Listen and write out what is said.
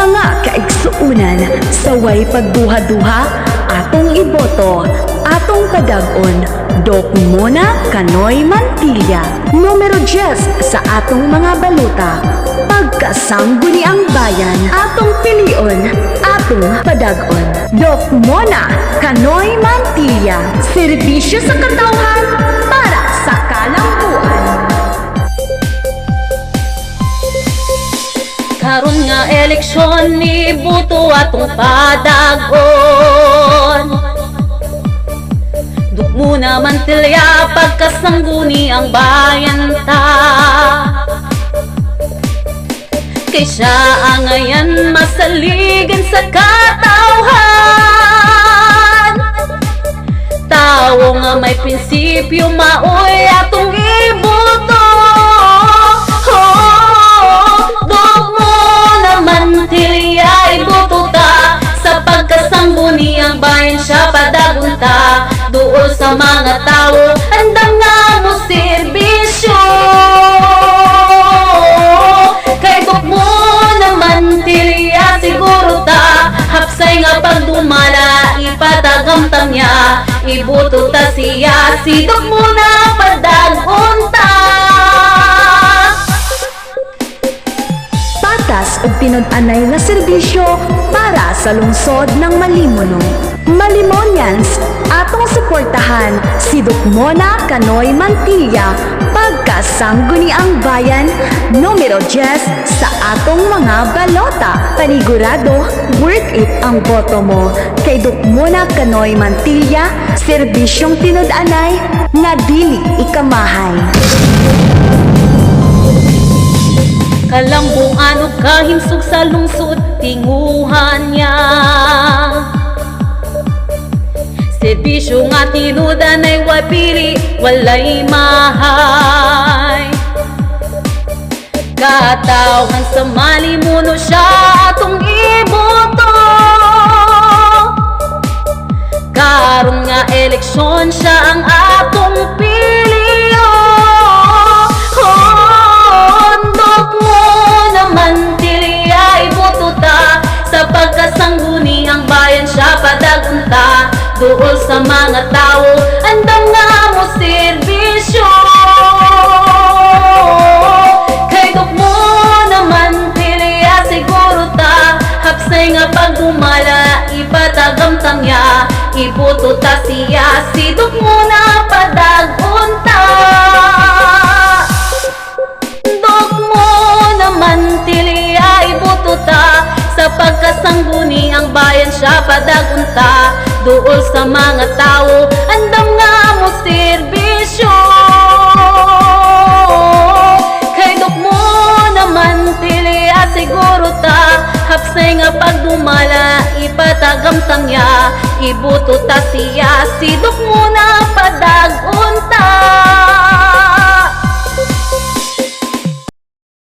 Mga kaigsuunan, saway pagduha-duha, atong iboto, atong padag-on, Doc Mona Canoy Mantilla. Numero 10 sa atong mga baluta, pagkasangguni ang bayan, atong pilion, atong padag-on, Doc Mona Canoy Mantilla. Serbisyo sa katawhan para sa kalambuan. Karon nga eleksyon ni buto atong padagon. Duk muna Mantilla pagkasangguni ang bayan ta. Kay siya ang ngayon masaligan sa katawhan. Tao nga may prinsipyo maoy atong iboto. Mantilla iboto ta sa pagkasangguni ang bayan siya padagunta. Duol sa mga tao andam nga mo serbisyo. Kay Doc Mona Mantilla siguro ta hapsay nga pagdumala ipatagamtam niya. Iboto ta siya si Doc Mona padagunta. Patas ug tinud-anay na serbisyo para sa lungsod ng Malimonong. Malimonians, atong suportahan si Doc Mona Canoy Mantilla pagkasangguni ang bayan. Numero 10 sa atong mga balota. Panigurado, worth it ang boto mo kay Doc Mona Canoy Mantilla. Serbisyong tinud-anay nga dili ikamahay. Kalambuan ug kahimsog sa lungsod tinguhan niya. Serbisyo nga tinudan ay wapili walay mahay. Katawhan sa Malimuno siya atong iboto. Karon nga eleksyon siya ang atong piliyo. Mantilla iboto ta sa pagkasangguni ang bayan siya padagunta. Duol sa mga tao andam nga mo serbisyo. Kay Doc Mona Mantilla siguro ta hapsay nga pagdumala ipatagamtam niya. Iboto ta siya si Doc Mona padagunta. Mantilla iboto ta sa pagkasangguni ang bayan siya padagunta. Duol sa mga tao andam nga mo serbisyo. Kay Doc Mona Mantilla siguro ta hapsay nga pagdumala ipatagamtam niya. Iboto ta siya si Doc Mona padagunta.